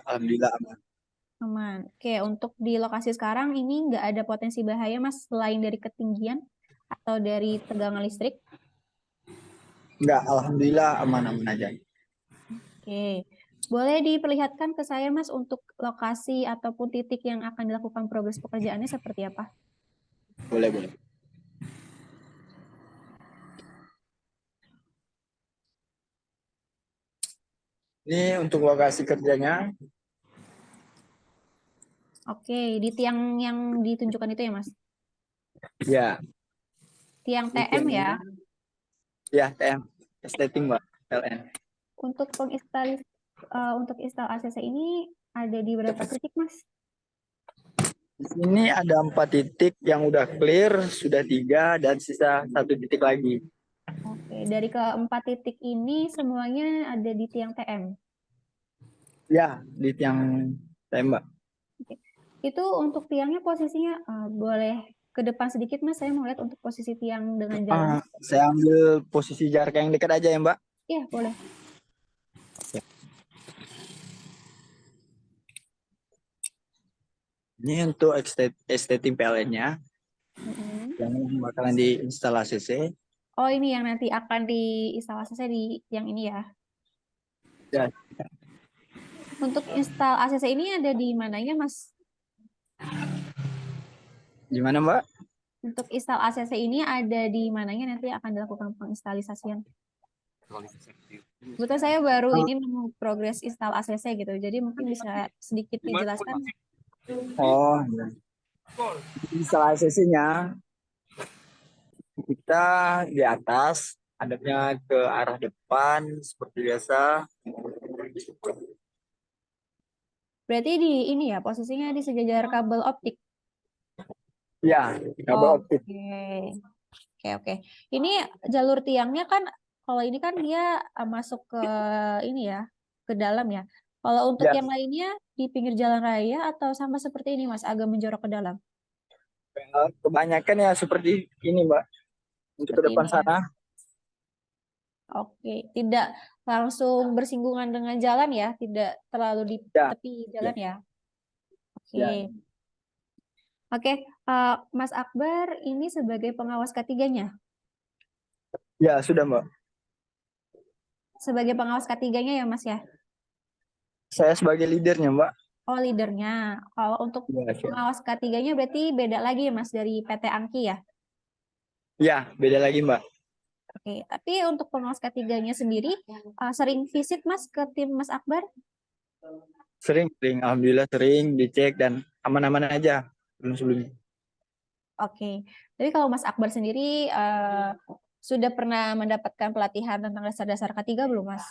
alhamdulillah aman. Aman. Oke, untuk di lokasi sekarang ini nggak ada potensi bahaya, Mas, selain dari ketinggian atau dari tegangan listrik? Enggak, alhamdulillah aman-aman aja. Oke. Boleh diperlihatkan ke saya, Mas, untuk lokasi ataupun titik yang akan dilakukan progres pekerjaannya seperti apa? Boleh, boleh. Ini untuk lokasi kerjanya. Oke, di tiang yang ditunjukkan itu ya, Mas? Ya, Tiang ini TM ya. tiangnya. Ya, TM. Estetik, Mbak. LN. Untuk untuk install ACC ini ada di berapa titik, Mas? Di sini ada 4 titik yang udah clear, sudah 3 dan sisa 1 titik lagi. Oke, dari keempat titik ini semuanya ada di tiang TM. Ya, di tiang TM, Mbak. Oke. Itu untuk tiangnya posisinya boleh ke depan sedikit, Mas. Saya mau lihat untuk posisi tiang dengan jalan. Saya ambil posisi jarak yang dekat aja ya, Mbak. Iya, boleh. Ini untuk estetik PLN-nya Mm-mm. yang bakalan diinstal ACC. Oh, ini yang nanti akan diinstalasi saya di yang ini ya. Ya, Untuk install ACC ini ada di mananya, Mas? gimana, Mbak? Untuk install ACC ini ada di mananya nanti akan dilakukan penginstalasian. Betul, saya baru ini nemu progres install ACC gitu. Jadi mungkin bisa sedikit dijelaskan. Oh, ya. Install ACC-nya kita di atas, hadapnya ke arah depan seperti biasa. Berarti di ini ya, posisinya di sejajar kabel optik. Ya, kabel optik. Oke. Oke, oke. Ini jalur tiangnya kan, kalau ini kan dia masuk ke ini ya, ke dalam ya. Kalau untuk Ya, yang lainnya di pinggir jalan raya atau sama seperti ini, Mas, agak menjorok ke dalam. kebanyakan ya seperti ini, Mbak. Untuk ke Seperti depan ini ya. sana, Oke, tidak langsung bersinggungan dengan jalan ya, tidak terlalu di ya, tepi ya, jalan ya. Oke. ya, Oke, Mas Akbar ini sebagai pengawas ketiganya. ya sudah, Mbak. Sebagai pengawas ketiganya ya, Mas ya. Saya sebagai leadernya, Mbak. Oh, leadernya. Kalau untuk Ya, siap. pengawas ketiganya berarti beda lagi ya, Mas, dari PT Angki ya. Ya, beda lagi, Mbak. Oke, tapi untuk pengawas ketiganya sendiri sering visit, Mas, ke tim Mas Akbar? Sering, sering. Alhamdulillah sering dicek dan aman-aman aja belum sebelumnya. Oke, jadi kalau Mas Akbar sendiri sudah pernah mendapatkan pelatihan tentang dasar-dasar ketiga belum, Mas?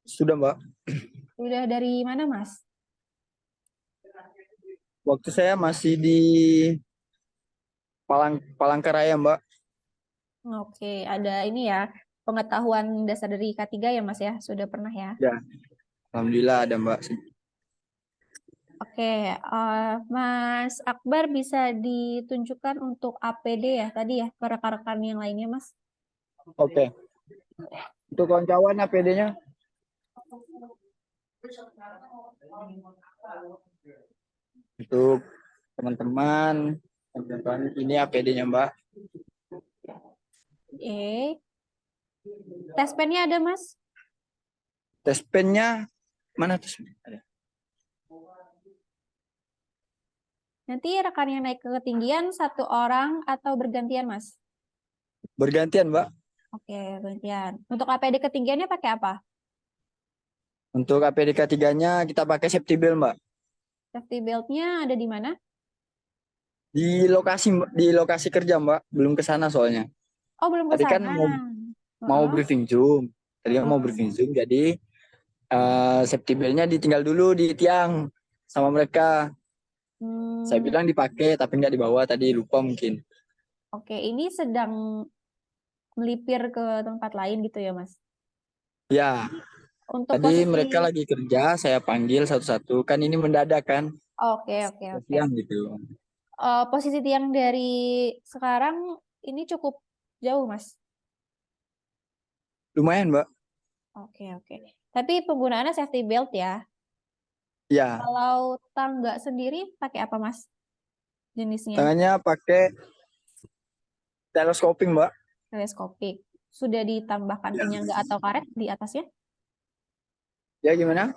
Sudah, Mbak. Sudah dari mana, Mas? Waktu saya masih di Palangkaraya, Mbak. Oke, ada ini ya, pengetahuan dasar dari K3 ya, Mas ya? Sudah pernah ya? Ya, alhamdulillah ada, Mbak. Oke, Mas Akbar bisa ditunjukkan untuk APD ya tadi ya ke rekan-rekan yang lainnya, Mas. Oke. Untuk kawan-kawan APD-nya untuk teman-teman ini APD-nya, Mbak. Tes pen-nya ada, Mas? Tes pen-nya mana tes pen? Ada. Nanti rekan yang naik ke ketinggian satu orang atau bergantian, Mas? Bergantian, Mbak. Oke, bergantian. Untuk APD ketinggiannya pakai apa? Untuk APD K3-nya kita pakai safety belt, Mbak. Safety belt-nya ada di mana? Di lokasi kerja, Mbak. Belum ke sana soalnya. Oh, belum ke Tadi kan sana. mau Heeh. briefing Zoom. Tadi mau Heeh. briefing Zoom, jadi safety belt-nya ditinggal dulu di tiang sama mereka. Saya Hmm, bilang dipakai, tapi nggak dibawa. Tadi lupa mungkin. oke, ini sedang melipir ke tempat lain gitu ya, Mas? Ya, Untuk tadi posisi, mereka lagi kerja, saya panggil satu-satu. Kan ini mendadak kan, oke, oke, oke. siang gitu. Posisi tiang dari sekarang ini cukup jauh, Mas. Lumayan, Mbak. Oke, oke. Tapi penggunaannya safety belt ya. Ya, Kalau tangga sendiri pakai apa, Mas? Jenisnya tangannya pakai teleskoping, Mbak. teleskopik. Sudah ditambahkan Ya, penyangga atau karet di atasnya? ya gimana?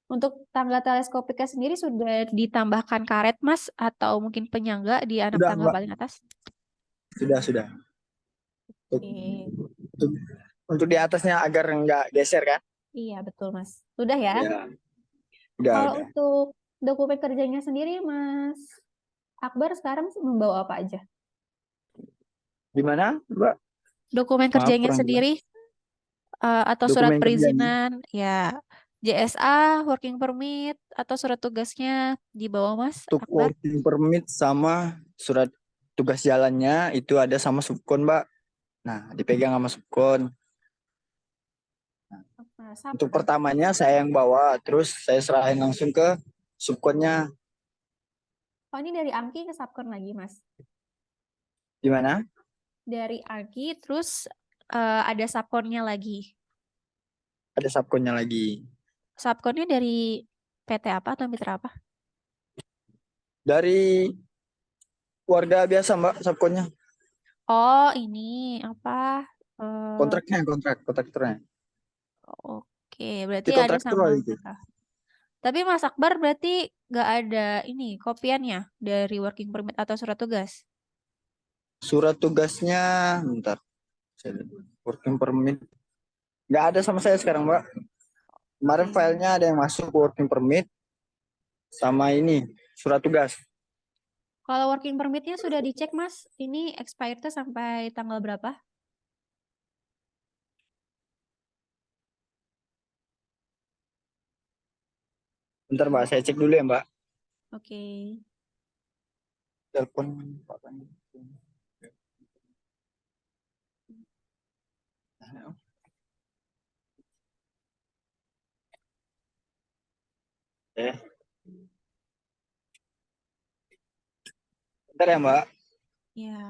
Untuk tangga teleskopiknya sendiri sudah ditambahkan karet, Mas, atau mungkin penyangga di anak Sudah, tangga Mbak. paling atas? Sudah. Untuk, Oke. untuk, untuk di atasnya agar nggak geser kan? Iya, betul, Mas. Sudah ya. Ya, Kalau udah. untuk dokumen kerjanya sendiri, Mas Akbar sekarang membawa apa aja? Gimana, Mbak? Dokumen Maaf, kerjanya kurang jelas. sendiri atau surat Dokumen kerjanya. perizinan, ya JSA, working permit, atau surat tugasnya dibawa Mas Untuk Akbar? working permit sama surat tugas jalannya itu ada sama subkon, Mbak. Nah, dipegang sama subkon. Untuk Sapker. pertamanya saya yang bawa, terus saya serahin langsung ke subkonnya. Oh, ini dari Angki ke Sapker lagi, Mas. Gimana? Dari Angki, terus ada Sapkonnya lagi. Ada subkonnya lagi. Sapkonnya dari PT apa atau mitra apa? Dari warga biasa, Mbak, subkonnya. Oh, ini apa? Kontraktornya. Oke, Di berarti ada kontraktor sama itu. mereka. Tapi Mas Akbar berarti nggak ada ini kopiannya dari working permit atau surat tugas? Surat tugasnya, bentar. Working permit. Nggak ada sama saya sekarang, Mbak. Kemarin Oke. filenya ada yang masuk working permit sama ini surat tugas. Kalau working permitnya sudah dicek, Mas, ini expirednya sampai tanggal berapa? Bentar, Mbak, saya cek dulu ya, Mbak. Oke. Telepon Pak Panji. Eh, bentar ya, Mbak. Ya.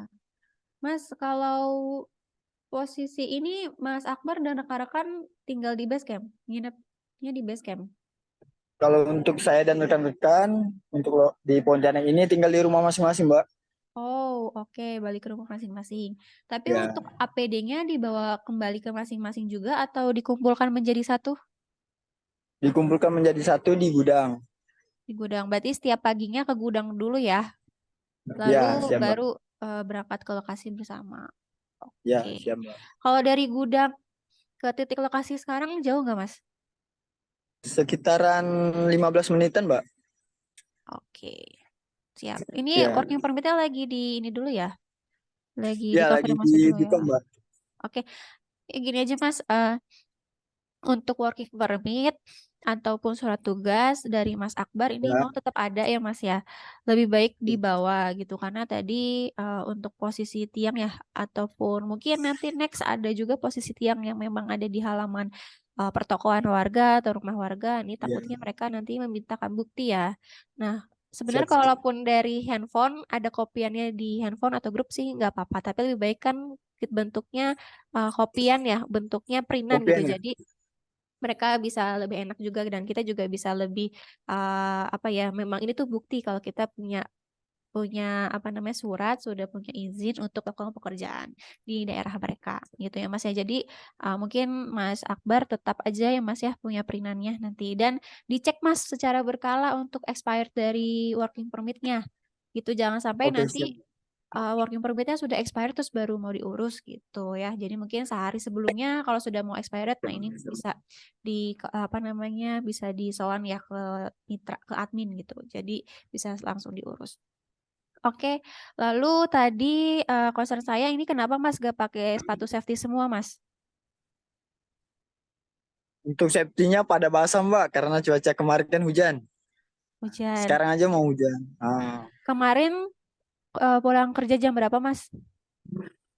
Mas, kalau posisi ini Mas Akbar dan rekan-rekan tinggal di base camp, nginepnya di base camp. Kalau untuk saya dan rekan-rekan untuk di Pontianak ini tinggal di rumah masing-masing, Mbak. Oh, oke, balik ke rumah masing-masing. Tapi Ya, untuk APD-nya dibawa kembali ke masing-masing juga atau dikumpulkan menjadi satu dikumpulkan menjadi satu di gudang. di gudang? Berarti setiap paginya ke gudang dulu ya, Ya, lalu siap, Mbak. baru berangkat ke lokasi bersama. Ya, Oke. siap, Mbak. Kalau dari gudang ke titik lokasi sekarang jauh nggak, Mas? Sekitaran 15 menitan, Mbak. Oke, siap. Ini Ya, working permit-nya lagi di ini dulu ya, lagi ya lagi dikonfirmasi dulu dibuka, ya. Mbak. Oke, gini aja Mas. Untuk working permit ataupun surat tugas dari Mas Akbar ini Ya, mau tetap ada ya Mas ya. Lebih baik dibawa gitu karena tadi untuk posisi tiang ya ataupun mungkin nanti next ada juga posisi tiang yang memang ada di halaman pertokoan warga atau rumah warga. Ini ya, takutnya mereka nanti memintakan bukti ya. Nah, sebenarnya siap. kalaupun dari handphone ada kopiannya di handphone atau grup sih nggak apa-apa. Tapi lebih baik kan bentuknya kopian ya, bentuknya printan gitu. Kopian ya? Jadi mereka bisa lebih enak juga dan kita juga bisa lebih apa ya memang ini tuh bukti kalau kita punya punya apa namanya surat sudah punya izin untuk melakukan pekerjaan di daerah mereka gitu ya Mas ya. Jadi mungkin Mas Akbar tetap aja ya Mas ya punya perinannya nanti dan dicek Mas secara berkala untuk expired dari working permitnya gitu, jangan sampai Oke, nanti siap. working permitnya sudah expired terus baru mau diurus gitu ya. Jadi mungkin sehari sebelumnya kalau sudah mau expired, nah ini bisa apa namanya bisa disowan ya ke mitra ke admin gitu. Jadi bisa langsung diurus. Oke, lalu tadi concern saya ini kenapa Mas gak pakai sepatu safety semua Mas? Untuk safety-nya pada basah, Mbak, karena cuaca kemarin kan hujan. Hujan. Sekarang aja mau hujan. Kemarin pulang kerja jam berapa Mas?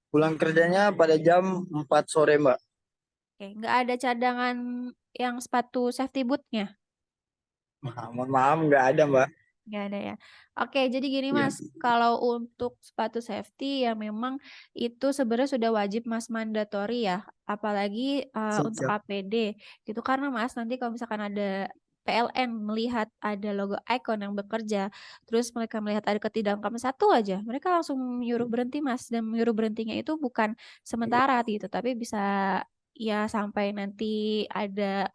Pulang kerjanya pada jam 4 sore, Mbak. Oke, nggak ada cadangan yang sepatu safety bootnya. Mohon maaf, nggak ada, Mbak. Nggak ada ya. Oke, jadi gini Iya. Mas, kalau untuk sepatu safety ya memang itu sebenarnya sudah wajib Mas, mandatory ya, apalagi untuk Siap-siap. APD gitu. Karena Mas, nanti kalau misalkan ada PLN melihat ada logo Icon yang bekerja, terus mereka melihat ada ketidaklengkapan satu aja, mereka langsung menyuruh berhenti Mas, dan menyuruh berhentinya itu bukan sementara gitu, tapi bisa ya sampai nanti ada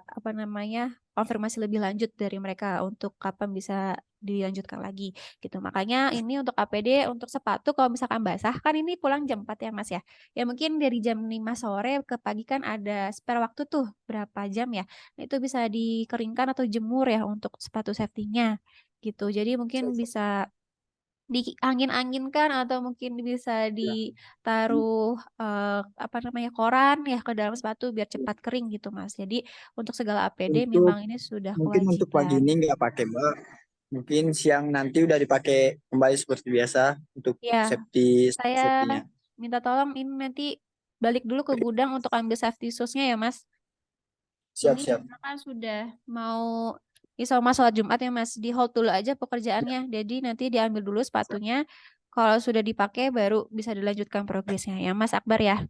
apa namanya, konfirmasi lebih lanjut dari mereka untuk kapan bisa dilanjutkan lagi gitu. Makanya ini untuk APD, untuk sepatu kalau misalkan basah kan ini pulang jam 4 ya Mas ya. Ya mungkin dari jam 5 sore ke pagi kan ada spare waktu tuh berapa jam ya. Nah, itu bisa dikeringkan atau jemur ya untuk sepatu safety-nya gitu. Jadi mungkin Siap-siap. bisa diangin-anginkan atau mungkin bisa Ya. ditaruh, apa namanya, koran ya ke dalam sepatu biar cepat kering gitu, Mas. Jadi untuk segala APD Untuk memang ini sudah mungkin untuk pagi kewajiban. ini nggak pakai Mbak. Mungkin siang nanti udah dipakai kembali seperti biasa untuk Ya, safety saya safety-nya. minta tolong ini nanti balik dulu ke gudang untuk ambil safety shoes-nya ya, Mas. Ini Siap-siap. karena kan sudah mau isoma sholat Jumat ya, Mas. Di-hold dulu aja pekerjaannya. Jadi nanti diambil dulu sepatunya. Kalau sudah dipakai baru bisa dilanjutkan progresnya ya, Mas Akbar ya.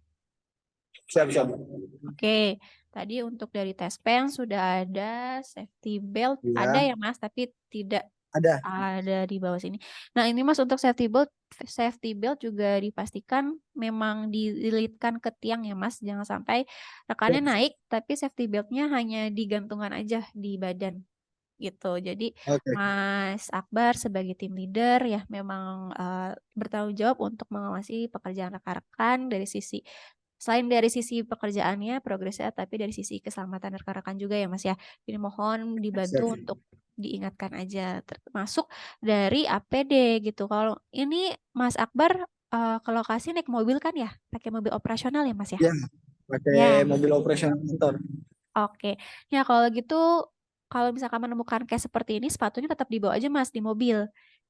Siap-siap. Oke, tadi untuk dari test pen sudah ada, safety belt ada Ya, ya Mas, tapi tidak ada. ada di bawah sini. Nah ini Mas untuk safety belt juga dipastikan memang dililitkan ke tiang ya Mas, jangan sampai rekannya naik tapi safety beltnya hanya digantungan aja di badan gitu. Jadi Oke. Mas Akbar sebagai tim leader ya memang bertanggung jawab untuk mengawasi pekerjaan rekan-rekan dari sisi selain dari sisi pekerjaannya, progresnya, tapi dari sisi keselamatan rekan-rekan juga ya, Mas, ya. Jadi mohon Siap. dibantu untuk diingatkan aja, termasuk dari APD gitu. Kalau ini Mas Akbar, ke lokasi naik mobil kan ya? Pakai mobil operasional ya, Mas, ya? Ya, pakai Ya, mobil operasional motor. oke. Ya kalau gitu, kalau misalkan menemukan case seperti ini, sepatunya tetap dibawa aja, Mas, di mobil,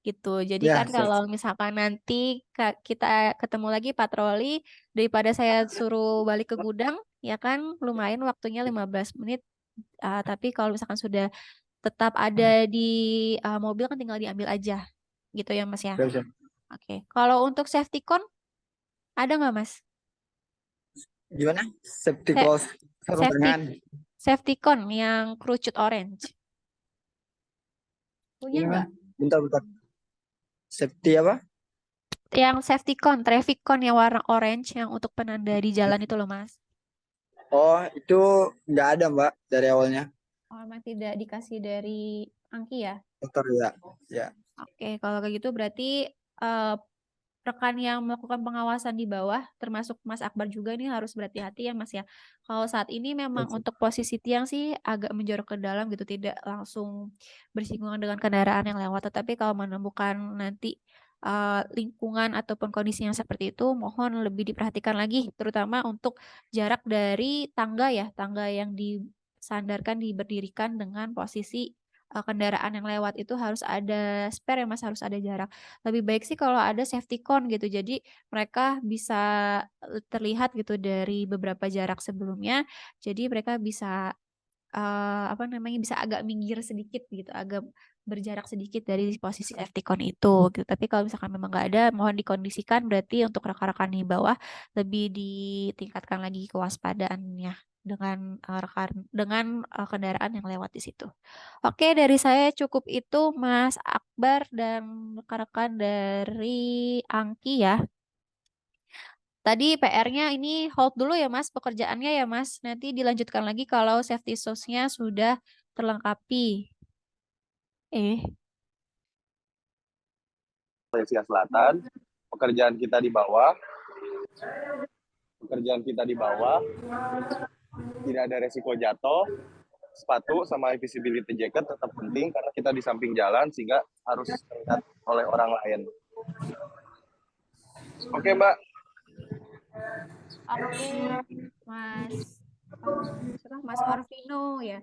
gitu. Jadi kan Ya, siap. kalau misalkan nanti kita ketemu lagi patroli, daripada saya suruh balik ke gudang, ya kan lumayan waktunya 15 menit, tapi kalau misalkan sudah tetap ada di, mobil kan tinggal diambil aja, gitu ya, Mas, ya? Siap-siap. Oke. Kalau untuk safety con, ada nggak, Mas? Gimana? Safety Se close sarung safety tangan. safety con yang kerucut orange, punya Gimana? nggak? Bentar, bentar. Safety apa? Yang safety con, traffic con yang warna orange yang untuk penanda di jalan itu loh, Mas. Oh, itu nggak ada Mbak dari awalnya. Oh, emang tidak dikasih dari Angki ya? Motor ya. Ya. Oke, kalau kayak gitu berarti eh, rekan yang melakukan pengawasan di bawah, termasuk Mas Akbar juga ini harus berhati-hati ya, Mas ya. Kalau saat ini memang Siap-siap. untuk posisi tiang sih agak menjorok ke dalam gitu, tidak langsung bersinggungan dengan kendaraan yang lewat. Tetapi kalau menemukan nanti lingkungan ataupun kondisi yang seperti itu, mohon lebih diperhatikan lagi, terutama untuk jarak dari tangga ya, tangga yang disandarkan, diberdirikan dengan posisi kendaraan yang lewat itu harus ada spare ya Mas, harus ada jarak. Lebih baik sih kalau ada safety cone gitu. Jadi mereka bisa terlihat gitu dari beberapa jarak sebelumnya. Jadi mereka bisa apa namanya, bisa agak minggir sedikit gitu, agak berjarak sedikit dari posisi safety cone itu gitu. Tapi kalau misalkan memang nggak ada, mohon dikondisikan berarti untuk rekan-rekan di bawah lebih ditingkatkan lagi kewaspadaannya dengan kendaraan yang lewat di situ. Oke, dari saya cukup itu Mas Akbar dan rekan-rekan dari Angki ya. Tadi PR-nya ini hold dulu ya Mas, pekerjaannya ya Mas. Nanti dilanjutkan lagi kalau safety shoes-nya sudah terlengkapi. Eh, Sulawesi Selatan, pekerjaan kita di bawah, tidak ada resiko jatuh, sepatu sama visibility jacket tetap penting karena kita di samping jalan sehingga harus terlihat oleh orang lain. Oke Mbak. oke, Mas. Mas Arvino ya.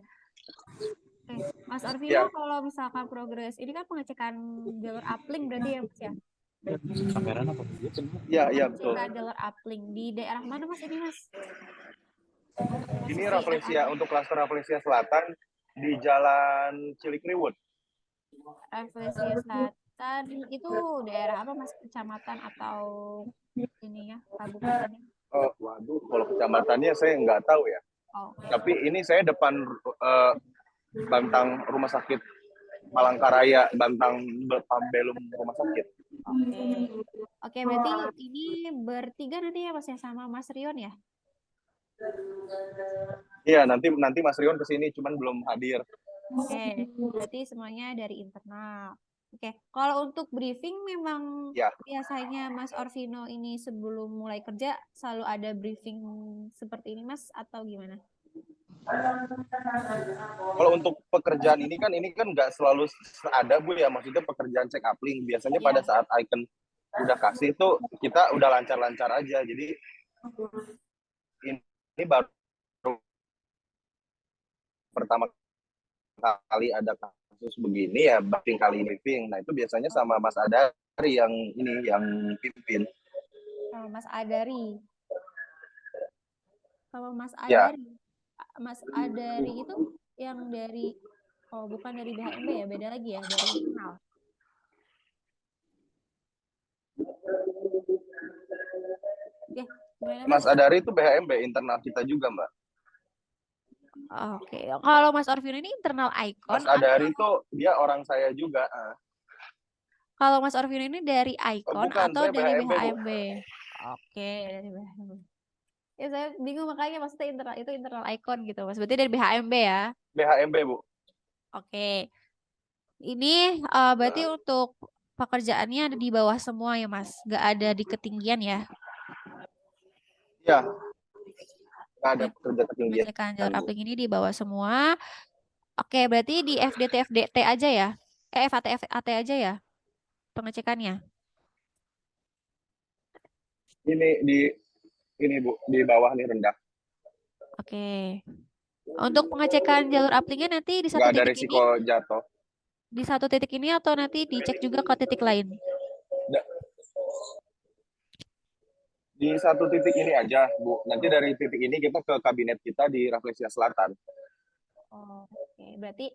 Mas Arvino Ya, kalau misalkan progres, ini kan pengecekan jalur uplink berarti ya Mas ya? ya betul. Pengecekan jalur uplink di daerah mana Mas ini Mas? Ini Posisi Rafflesia untuk klaster Rafflesia Selatan di Jalan Cilikriwut. Rafflesia Selatan itu daerah apa Mas? Kecamatan atau ini ya, kabupatennya? Oh, waduh, kalau kecamatannya saya nggak tahu ya. Oh, oke. Tapi ini saya depan Bantang Rumah Sakit Palangkaraya, Bantang Pambelum Rumah Sakit. Oke. Oke, berarti ini bertiga nanti ya Mas ya sama Mas Rion ya? Iya, nanti Mas Rion kesini, cuman belum hadir. Oke, berarti semuanya dari internal. Oke, kalau untuk briefing memang Ya, biasanya Mas Orvino ini sebelum mulai kerja selalu ada briefing seperti ini Mas atau gimana? kalau untuk pekerjaan ini kan nggak selalu ada Bu ya, maksudnya pekerjaan check up link. Biasanya pada Iya. saat icon udah kasih itu kita udah lancar-lancar aja. Jadi ini baru pertama kali ada kasus begini ya, briefing kali briefing. Nah itu biasanya sama Mas Adari yang pimpin. Sama Mas Adari. Sama Mas Ya, Adari. Mas Adari itu yang dari bukan dari BHMB ya, beda lagi ya, dari internal. Oke, gimana Mas? Mas Adari itu BHMB internal kita juga Mbak. Oke, kalau Mas Orvino ini internal Icon Mas Adari atau itu dia orang saya juga. kalau Mas Orvino ini dari Icon Bukan, atau saya dari BHMB Bu. BHMB? Oke, dari BHMB. Ya saya bingung makanya maksudnya internal itu internal Icon gitu Mas. Berarti dari BHMB ya. BHMB Bu. Oke. Ini berarti untuk pekerjaannya ada di bawah semua ya Mas. Nggak ada di ketinggian ya. Ya, nggak ada Oke. pekerja ketinggian. Pengecekan jalur uplink ini di bawah semua. Oke, berarti di FDT FDT aja ya. FAT FAT aja ya pengecekannya. Ini Bu, di bawah nih rendah. Oke. Untuk pengecekan jalur uplinknya nanti di Nggak satu ada titik ini, resiko jatuh. di satu titik ini atau nanti dicek juga ke titik lain? Di satu titik ini aja, Bu. Nanti dari titik ini kita ke kabinet kita di Rafflesia Selatan. Oh, oke. Berarti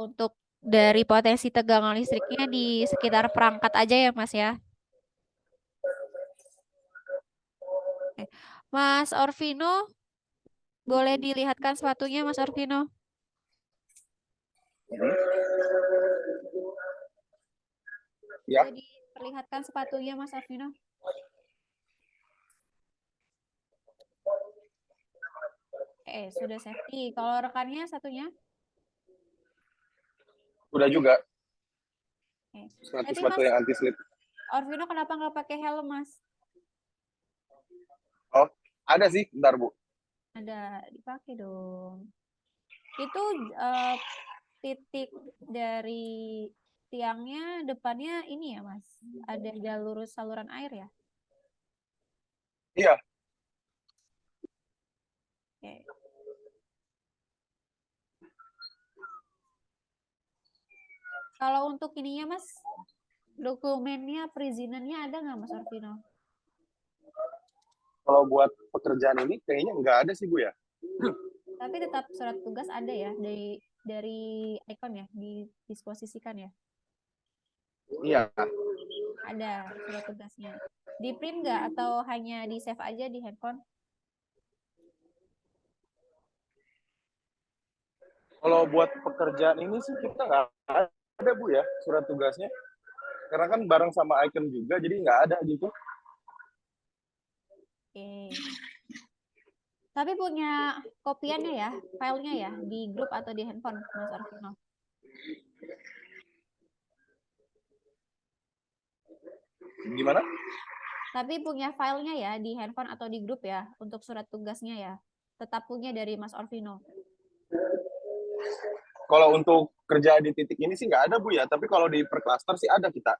untuk dari potensi tegangan listriknya di sekitar perangkat aja ya, Mas ya. Oke. Mas Orvino, boleh dilihatkan sepatunya, Mas Orvino? Ya, Boleh diperlihatkan sepatunya, Mas Orvino? Sudah safety. Kalau rekannya satunya? udah juga. Oke. Sepatu Berarti Mas yang anti slip. Orvino kenapa nggak pakai helm, Mas? Oh, ada sih, bentar Bu. Ada, dipakai dong. Itu titik dari tiangnya depannya ini ya, Mas? Ada jalur saluran air ya? Iya, Oke. Kalau untuk ininya, Mas, dokumennya, perizinannya ada nggak, Mas Orvino? kalau buat pekerjaan ini kayaknya nggak ada sih Bu ya. Tapi tetap surat tugas ada ya dari Icon ya, didisposisikan ya? Iya. Ada surat tugasnya. Di print nggak atau hanya di save aja di handphone? Kalau buat pekerjaan ini sih kita nggak ada Bu ya surat tugasnya. Karena kan bareng sama Icon juga, jadi nggak ada gitu. Oke. Tapi punya kopiannya ya, filenya ya, di grup atau di handphone, Mas Arvino? Gimana? Tapi punya filenya ya, di handphone atau di grup ya, untuk surat tugasnya ya. Tetap punya dari Mas Orvino. Kalau untuk kerja di titik ini sih nggak ada Bu ya, tapi kalau di per cluster sih ada kita.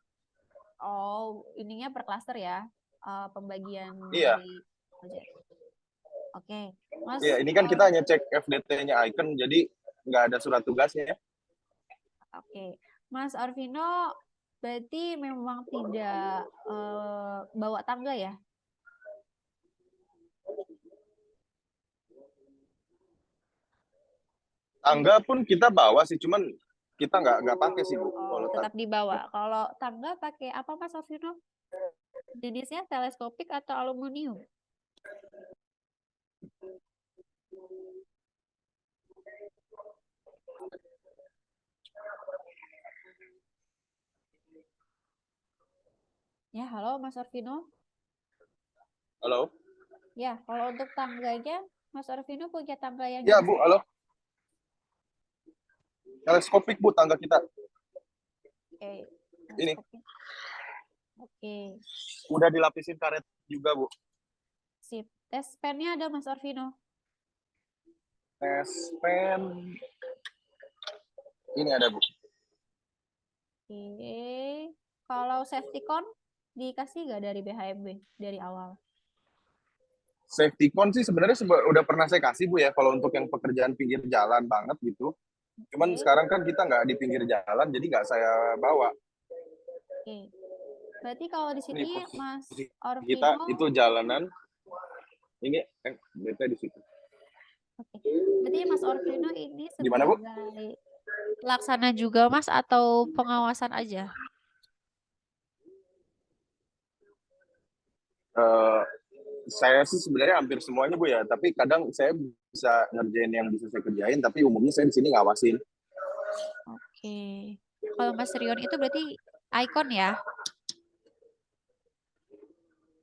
Oh, ininya per cluster ya, pembagian Iya. dari project. Oke, Mas. Iya, ini kan kita hanya cek FDT-nya Icon, jadi nggak ada surat tugasnya ya. Oke, Mas Arvino berarti memang tidak bawa tangga ya? Tangga pun kita bawa sih, cuman kita nggak pakai sih Bu. Oh, Kalau tetap dibawa. Kalau tangga pakai apa Mas Alvino? Jenisnya teleskopik atau aluminium? Ya, halo Mas Arvino. halo, Ya, kalau untuk tangganya, Mas Arvino punya tangga yang ya jenis Bu, apa? halo, teleskopik Bu tangga kita. Oke, Ini teleskopik. Oke, udah dilapisin karet juga Bu. sip. Tes pennya ada Mas Arvino. Tes pen ini ada Bu. Oke, kalau safety con dikasih nggak dari BHMB dari awal? Safety con sih sebenarnya udah pernah saya kasih Bu ya, kalau untuk yang pekerjaan pinggir jalan banget gitu. Cuman Oke, sekarang kan kita nggak di pinggir jalan, jadi nggak saya bawa. oke. Berarti kalau di Ini sini Mas posisi kita Arvino, itu jalanan. Ini BP di situ. oke. Berarti Mas Arvino ini Gimana Bu? sebagai pelaksana juga Mas atau pengawasan aja? Eh, saya sih sebenarnya hampir semuanya Bu ya, tapi kadang saya bisa ngerjain yang bisa saya kerjain, tapi umumnya saya di sini ngawasin. Oke. Kalau Mas Rion itu berarti ikon ya?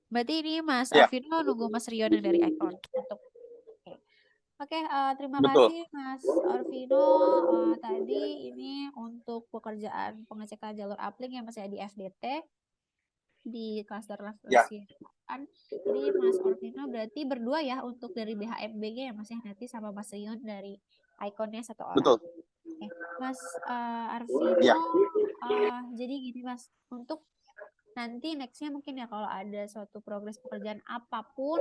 Berarti ini Mas Iya, Arvino nunggu Mas Rion yang dari ikon untuk oke. Oke, terima betul. kasih Mas Arvino. Tadi ini untuk pekerjaan pengecekan jalur uplink yang masih di FDT di klaster Ya, Lesian. Jadi Mas Arvino berarti berdua ya untuk dari BHMBG ya Mas ya, nanti sama Mas Rion dari ikonnya satu orang. betul. Oke, Mas Arvino, Ya, jadi gini Mas, untuk nanti nextnya mungkin ya kalau ada suatu progres pekerjaan apapun,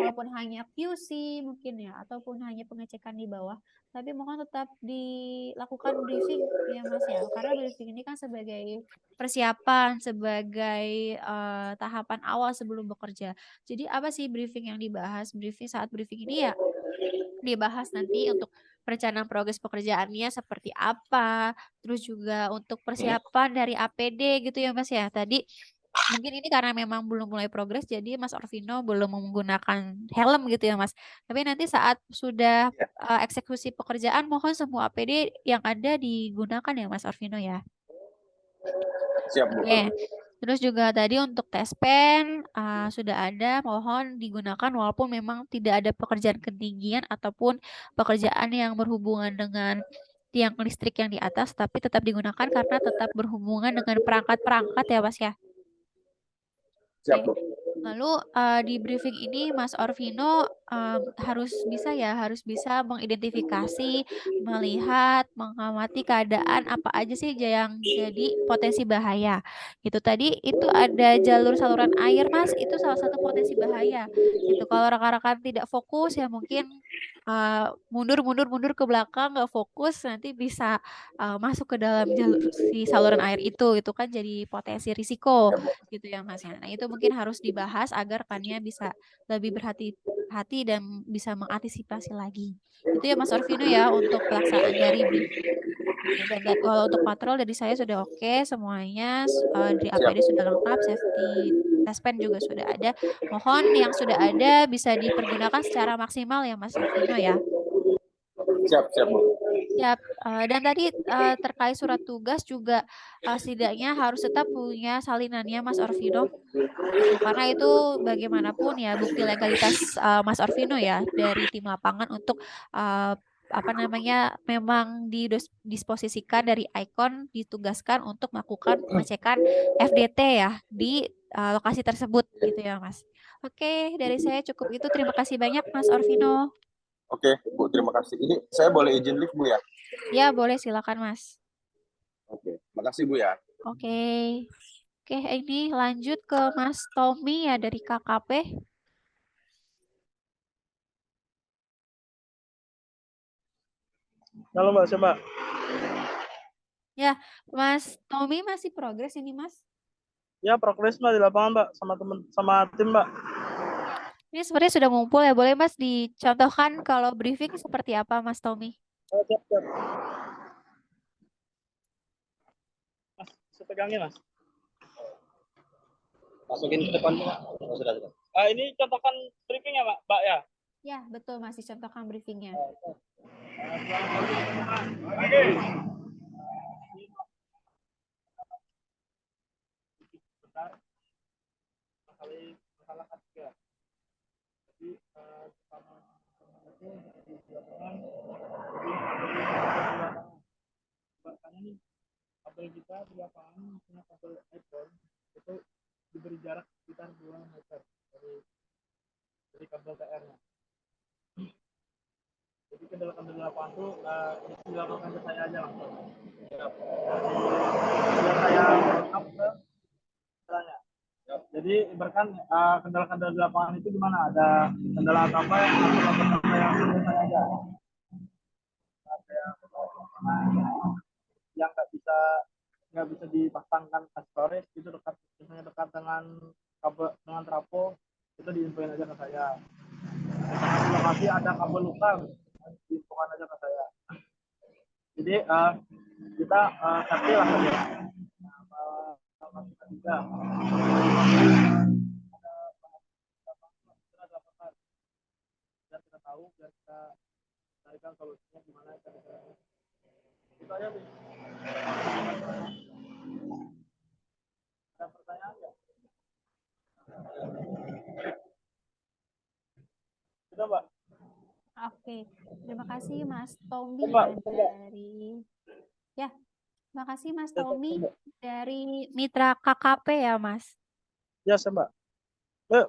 walaupun hanya QC mungkin ya, ataupun hanya pengecekan di bawah, tapi mohon tetap dilakukan briefing ya Mas ya, karena briefing ini kan sebagai persiapan, sebagai tahapan awal sebelum bekerja. Jadi apa sih briefing yang dibahas? Saat briefing ini ya dibahas nanti untuk perencanaan progres pekerjaannya seperti apa, terus juga untuk persiapan dari APD gitu ya Mas ya. Tadi mungkin ini karena memang belum mulai progres jadi Mas Orvino belum menggunakan helm gitu ya Mas. Tapi nanti saat sudah ya. eksekusi pekerjaan mohon semua APD yang ada digunakan ya Mas Orvino ya. Siap Bu. Oke. Terus juga tadi untuk tes pen sudah ada, mohon digunakan walaupun memang tidak ada pekerjaan ketinggian ataupun pekerjaan yang berhubungan dengan tiang listrik yang di atas, tapi tetap digunakan karena tetap berhubungan dengan perangkat-perangkat ya Mas ya. Siap Oke. Bu. Lalu di briefing ini Mas Orvino harus bisa mengidentifikasi, melihat, mengamati keadaan apa aja sih yang jadi potensi bahaya. Itu tadi itu ada jalur saluran air Mas, itu salah satu potensi bahaya. Itu kalau rekan-rekan tidak fokus ya mungkin mundur ke belakang nggak fokus nanti bisa masuk ke dalam jalur si saluran air itu kan jadi potensi risiko Ya, Bu. gitu ya Mas ya. Nah, itu mungkin harus dibahas agar rekannya bisa lebih berhati-hati dan bisa mengantisipasi lagi. Itu ya Mas Orvino ya untuk pelaksanaan dari briefing. Oke, dan kalau untuk patrol dari saya sudah oke semuanya, di Siap. APD sudah lengkap, safety test pen juga sudah ada. Mohon yang sudah ada bisa dipergunakan secara maksimal ya Mas Orvino ya. Siap Bu. Siap, dan tadi terkait surat tugas juga setidaknya harus tetap punya salinannya Mas Orvino. Gitu, karena itu bagaimanapun ya bukti legalitas Mas Orvino ya dari tim lapangan untuk apa namanya memang didisposisikan dari Icon ditugaskan untuk melakukan pengecekan FDT ya di lokasi tersebut gitu ya Mas. Oke, dari saya cukup itu. Terima kasih banyak Mas Orvino. Oke Bu, terima kasih. Ini saya boleh izin lift Bu ya? Ya, boleh silakan Mas. Oke, makasih Bu ya. Oke. Oke, ini lanjut ke Mas Tommy ya dari KKP. Halo Mbak, siapa? Ya, Mas Tommy masih progres ini Mas. Ya, progres Mbak di lapangan Mbak, sama tim Mbak. Ini sebenarnya sudah ngumpul ya, boleh Mas dicontohkan kalau briefing seperti apa Mas Tommy? Siap. pegangin Mas. Masukin ke depan Pak. Oh, sudah. Ini contohkan briefingnya Mbak ya. Ya, betul masih contohkan briefingnya. Bentar. Masalah ketiga. Jadi pertama itu di lapangan bahkannya nih kabel kita di lapangan punya kabel iPhone itu diberi jarak sekitar 2 meter dari kabel TR-nya. Jadi kendala-kendala di lapangan itu dilaporkan ke saya aja langsung. Biar saya lengkap ke kendalanya. Jadi ibaratkan kendala-kendala di lapangan itu gimana? Ada kendala apa yang harus laporkan ke saya aja. Ada yang nggak bisa dipasangkan aksesoris itu misalnya dekat dengan kabel dengan trafo itu diinfoin aja ke saya. Misalnya di lokasi ada kabel luka diinfokan aja ke saya. Jadi kita cari lah aja. Ketiga biar kita tahu, biar kita carikan solusinya gimana caranya. Itu aja. Ada pertanyaan nggak? Sudah Mbak. Oke, terima kasih Mas Tommy Mbak, dari terima kasih Mas Tommy dari Mitra KKP ya Mas. Ya, Mbak.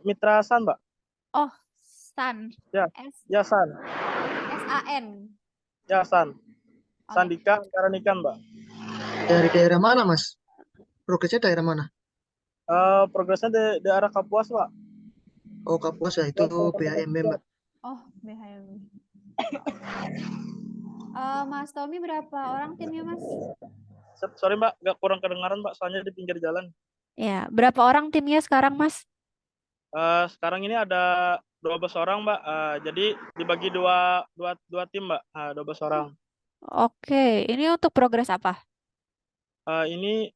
Mitra San, Mbak. Oh, San. Ya. S Ya, San. SAN. Ya, San. Oke. Sandika Karanikan, Mbak. Dari daerah mana, Mas? Progresnya daerah mana? Progresnya di daerah Kapuas, Pak. Oh, Kapuas ya, itu BHMB, Mbak. Oh, BHM. Mas Tommy berapa orang timnya Mas? Sorry, Mbak, nggak kurang kedengaran, Mbak, soalnya di pinggir jalan. Ya, berapa orang timnya sekarang Mas? Sekarang ini ada 12 orang, Mbak. Jadi dibagi dua tim, Mbak. 12 orang. Oke, ini untuk progres apa? Ini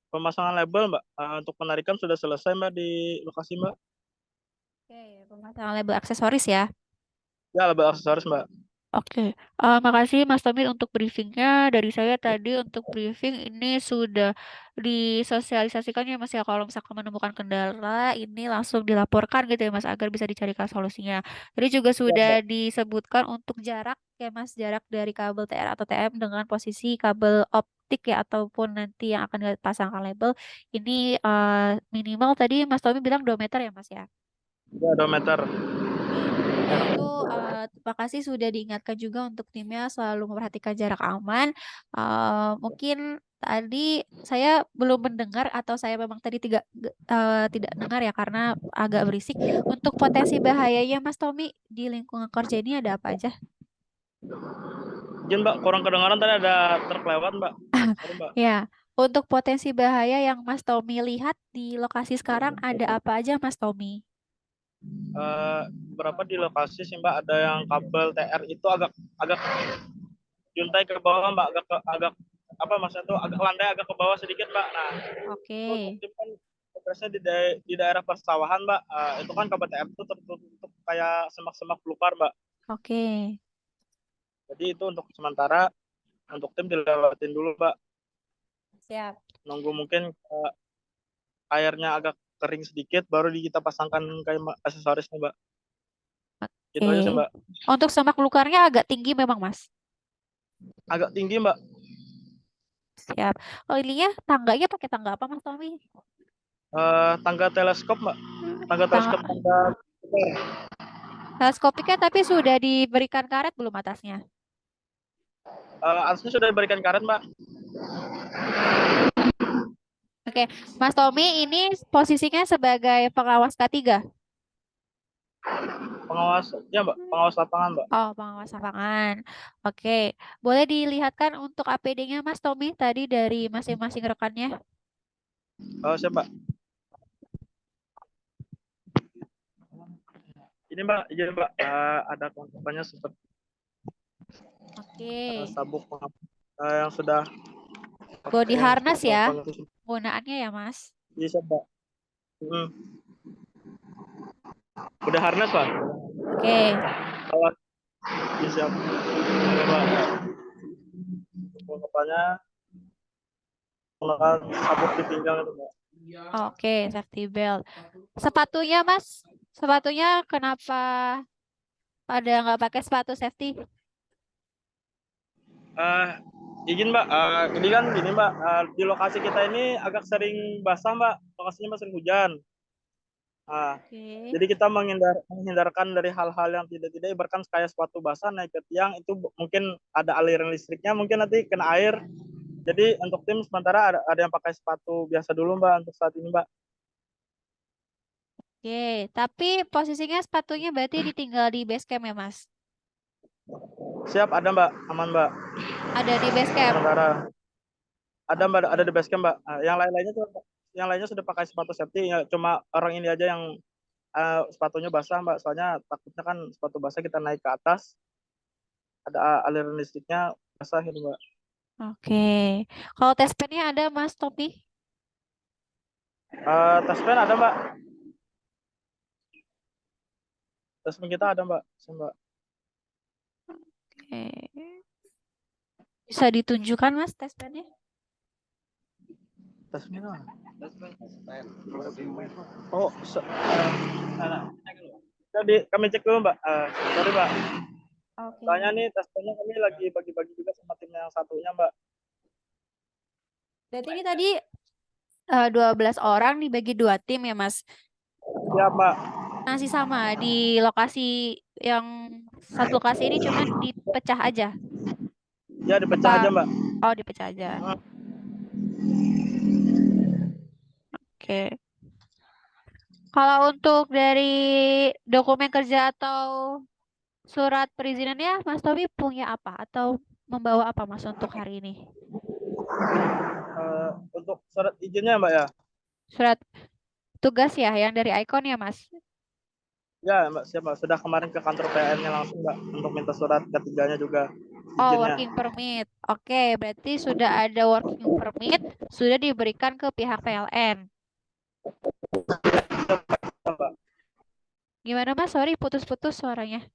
pemasangan label, Mbak. Untuk penarikan sudah selesai, Mbak, di lokasi, Mbak. Oke, pemasangan label aksesoris ya. Ya, label aksesoris, Mbak. Oke, makasih Mas Tommy untuk briefingnya. Dari saya tadi untuk briefing ini sudah disosialisasikan ya Mas ya. Kalau misalkan menemukan kendala ini langsung dilaporkan gitu ya Mas agar bisa dicarikan solusinya. Tadi juga sudah disebutkan untuk jarak ya Mas, jarak dari kabel TR atau TM dengan posisi kabel optik ya ataupun nanti yang akan dipasangkan label ini minimal tadi Mas Tommy bilang 2 meter ya Mas ya. Ya, 2 meter. Itu terima kasih sudah diingatkan juga untuk timnya selalu memperhatikan jarak aman. Mungkin tadi saya belum mendengar atau saya memang tadi tidak dengar ya karena agak berisik. Untuk potensi bahayanya Mas Tommy di lingkungan kerja ini ada apa aja? Izin, Mbak, kurang kedengaran tadi ada truk lewat, Mbak. Sorry, Mbak. Ya, untuk potensi bahaya yang Mas Tommy lihat di lokasi sekarang ada apa aja Mas Tommy? Berapa di lokasi sih, Mbak, ada yang kabel TR itu agak juntai ke bawah, Mbak, agak apa maksudnya tuh agak landai agak ke bawah sedikit, Mbak. Nah, Oke. itu kan progresnya di daerah persawahan, Mbak. Itu kan kabel TR itu tertutup kayak semak-semak belukar, Mbak. Oke. Jadi itu untuk sementara untuk tim dilewatin dulu, Mbak. Siap. Nunggu mungkin airnya agak kering sedikit baru kita pasangkan kayak aksesorisnya, Mbak. Gitu aja sih, Mbak. Untuk semak belukarnya agak tinggi memang Mas. Agak tinggi, Mbak. Siap. Oh ininya tangganya pakai tangga apa Mas Tommy? Tangga teleskop, Mbak. Tangga teleskop, tangga teleskopiknya tapi sudah diberikan karet belum atasnya? atasnya sudah diberikan karet, Mbak. Oke, Mas Tommy ini posisinya sebagai pengawas K3? Pengawas, ya Mbak, pengawas lapangan, Mbak. Oh, pengawas lapangan. Oke, boleh dilihatkan untuk APD-nya Mas Tommy tadi dari masing-masing rekannya? Siap, Mbak. Ini Mbak, izin Mbak, ada kelengkapannya seperti Oke. sabuk yang sudah Body harness ya? penggunaannya ya, Mas. Bisa, Mbak. Udah harness, Pak? Oke. Alat. Bisa. Oke, Mbak. Pengetahuannya menggunakan sabuk di pinggang itu, Mbak. Oke, safety belt. Sepatunya, Mas. Sepatunya kenapa pada nggak pakai sepatu safety? Izin Mbak, ini kan gini Mbak, di lokasi kita ini agak sering basah Mbak, lokasinya sering hujan. Oke. Jadi kita menghindarkan dari hal-hal yang tidak ibaratkan kayak sepatu basah naik ke tiang itu mungkin ada aliran listriknya, mungkin nanti kena air. Jadi untuk tim sementara ada yang pakai sepatu biasa dulu Mbak untuk saat ini Mbak. Oke, tapi posisinya sepatunya berarti ditinggal di base camp ya, Mas? Siap, ada Mbak, aman Mbak. Ada di base camp. Sementara ada Mbak, ada di base camp Mbak. Yang lainnya sudah pakai sepatu safety, ya, cuma orang ini aja yang sepatunya basah Mbak, soalnya takutnya kan sepatu basah kita naik ke atas ada aliran listriknya basah gitu Mbak. Oke. Kalau tes pen-nya ada, Mas Topi? Tes pen ada Mbak, tes pen kita ada Mbak. Mbak. Oke. Bisa ditunjukkan, Mas, tes pen-nya? Tes pen mana? Oh, jadi kami cek dulu Mbak. Sorry Mbak. Oke. Soalnya nih tes pennya kami lagi bagi-bagi juga sama tim yang satunya Mbak. Berarti ini tadi 12 orang dibagi 2 tim ya, Mas? Siap Mbak. Masih sama di lokasi yang satu lokasi ini cuma dipecah aja? Ya dipecah aja Mbak. Oh, dipecah aja. Oke. Kalau untuk dari dokumen kerja atau surat perizinannya, Mas Tobi punya apa? Atau membawa apa, Mas, untuk hari ini? Untuk surat izinnya Mbak ya? Surat tugas ya, yang dari Icon ya, Mas? Ya Mbak, siap Mbak. Sudah kemarin ke kantor PN-nya langsung Mbak untuk minta surat ketiganya juga. Oh, Izinnya. working permit. Oke, berarti sudah ada working permit, sudah diberikan ke pihak PLN. Gimana, Mas? Sorry, putus-putus suaranya.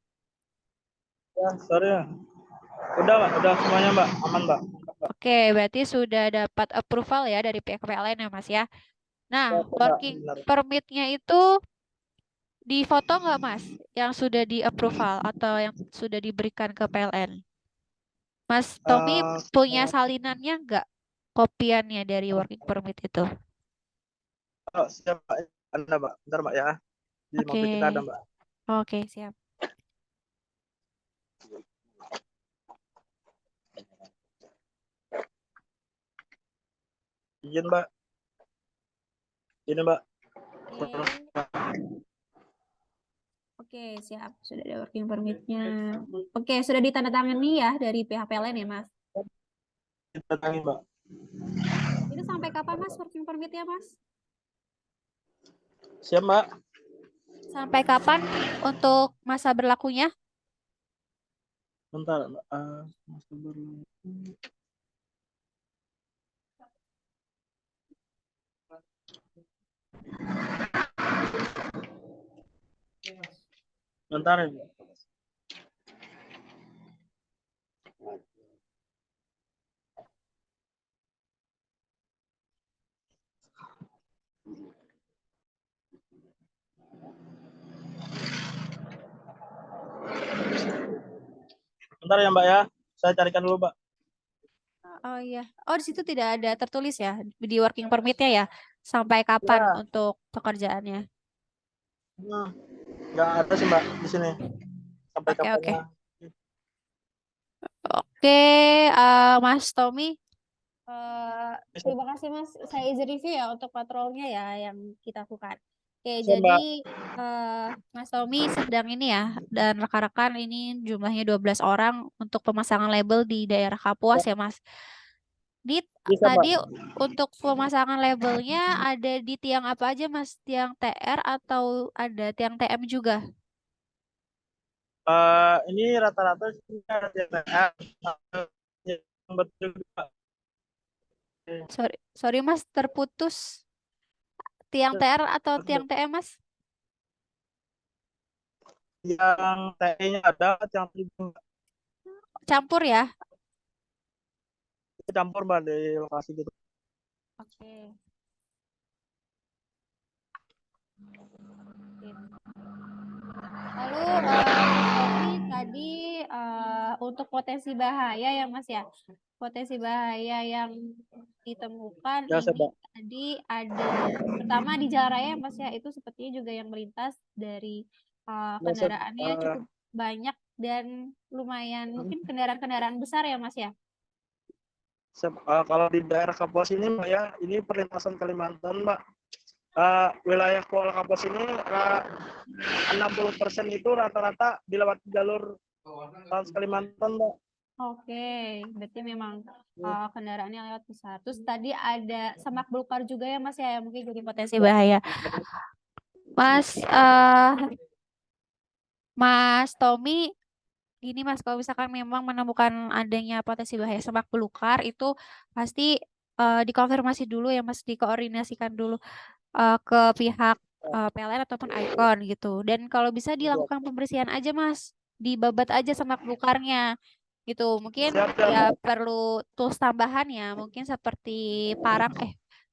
Ya, sorry ya. Udah Mbak, udah semuanya Mbak, aman Mbak. Oke, berarti sudah dapat approval ya dari pihak PLN ya, Mas ya. Nah, working permit-nya itu di foto nggak, Mas? Yang sudah di approval atau yang sudah diberikan ke PLN? Mas Tommy punya salinannya nggak? Kopiannya dari working permit itu? Oh, siap Mbak. Ada Mbak, bentar Mbak ya. Di Oke. mobil kita ada Mbak. Oke, siap. Izin Mbak. Ini Mbak. Oke, siap. Sudah ada working permit-nya. Oke, sudah ditandatangani ya dari pihak PLN ya, Mas? Ditandatangani Mbak. Itu sampai kapan, Mas, working permit-nya, Mas? Siap Mbak. Sampai kapan untuk masa berlakunya? Bentar Mbak. Masa berlaku. Bentar ya Mbak. Bentar ya Mbak ya. Saya carikan dulu Mbak. Oh iya. Oh, di situ tidak ada tertulis ya di working permit-nya ya. Sampai kapan Ya. untuk pekerjaannya? Nggak ada sih Mbak di sini. Sampai Oke, oke. kapannya. Oke, Mas Tommy. Terima kasih Mas. Saya izin review ya untuk patrolnya ya yang kita lakukan. Oke, Siap, jadi Mas Tommy sedang ini ya, dan rekan-rekan ini jumlahnya 12 orang untuk pemasangan label di daerah Kapuas ya Mas. Bisa, Tadi Mbak. untuk pemasangan labelnya ada di tiang apa aja Mas? Tiang TR atau ada tiang TM juga? Ini rata-rata sih ada TTR. Yang betul juga. Sorry Mas, terputus. Tiang TR atau tiang TM Mas? Yang TE-nya ada, yang Campur ya? campur Mbak di lokasi gitu. Oke. Lalu Mas Tommy tadi untuk potensi bahaya ya Mas ya. Potensi bahaya yang ditemukan Ya, ini Mbak. tadi ada pertama di jalan raya ya, Mas ya, itu sepertinya juga yang melintas dari kendaraannya cukup banyak dan lumayan mungkin kendaraan-kendaraan besar ya Mas ya. Kalau di daerah Kapuas ini Mbak ya, ini perlintasan Kalimantan Mbak. Wilayah Kuala Kapuas ini 60% itu rata-rata dilewati jalur Trans Kalimantan Mbak. Oke, berarti memang kendaraannya lewat besar. Terus tadi ada semak belukar juga ya Mas ya, yang mungkin jadi potensi bahaya. Mas Tommy, gini Mas, kalau misalkan memang menemukan adanya potensi bahaya semak belukar itu pasti dikonfirmasi dulu ya Mas, dikoordinasikan dulu ke pihak PLN ataupun Icon gitu. Dan kalau bisa dilakukan pembersihan aja Mas, dibabat aja semak belukarnya gitu. Mungkin ya perlu tools tambahan ya, mungkin seperti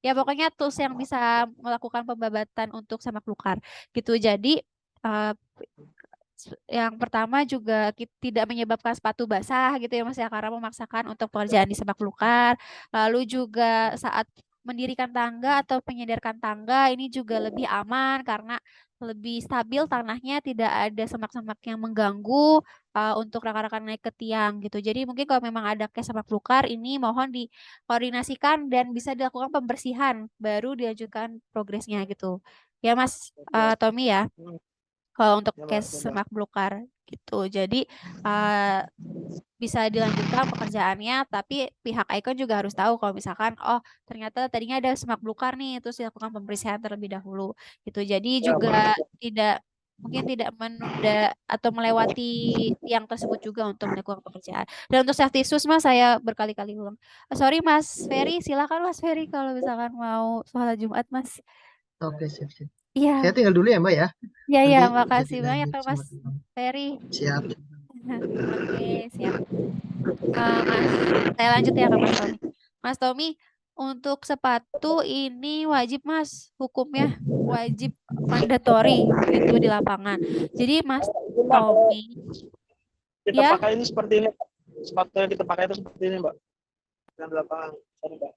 ya pokoknya tools yang bisa melakukan pembabatan untuk semak belukar gitu. Jadi eh, yang pertama juga tidak menyebabkan sepatu basah gitu ya Mas ya, karena memaksakan untuk pekerjaan di semak belukar. Lalu juga saat mendirikan tangga atau menyandarkan tangga ini juga lebih aman karena lebih stabil tanahnya, tidak ada semak-semak yang mengganggu untuk rekan-rekan naik ke tiang gitu. Jadi mungkin kalau memang ada case semak belukar ini mohon dikoordinasikan dan bisa dilakukan pembersihan baru diajukan progresnya gitu. Ya Mas Tommy ya. Kalau untuk case semak belukar gitu. Jadi bisa dilanjutkan pekerjaannya, tapi pihak Icon juga harus tahu kalau misalkan ternyata tadinya ada semak belukar nih, terus dilakukan pembersihan terlebih dahulu gitu. Jadi juga mungkin tidak menunda atau melewati tiang tersebut juga untuk melakukan pekerjaan. Dan untuk safety shoes Mas, saya berkali-kali ulang. Sorry Mas Ferry, silakan Mas Ferry kalau misalkan mau sholat Jumat Mas. Oke, sip. Iya. Saya tinggal dulu ya Mbak ya. Ya, ya, Nanti bisa makasih banyak dilanjut ya sama Mas teman. Ferry. Siap. Oke, siap. Mas, saya lanjut ya ke Mas Tommy. Mas Tommy, untuk sepatu ini wajib Mas, hukumnya wajib mandatory gitu di lapangan. Jadi Mas Tommy, Kita ya, pakai ini seperti ini. Sepatu yang kita pakai itu seperti ini Mbak. Yang di lapangan. Sorry, Mbak.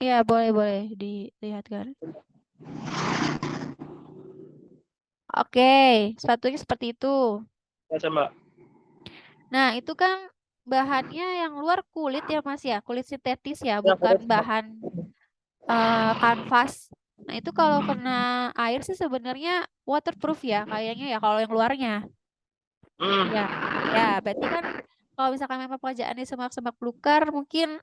ya boleh dilihatkan. Oke, sepatunya seperti itu. Ya, Mbak. Nah, itu kan bahannya yang luar kulit ya Mas ya, kulit sintetis ya, Ya, bukan kulit, Mbak. bahan kanvas. Nah, itu kalau kena air sih sebenarnya waterproof ya kayaknya ya kalau yang luarnya. Ya. Ya, berarti kan kalau misalkan memang pekerjaannya semak-semak belukar mungkin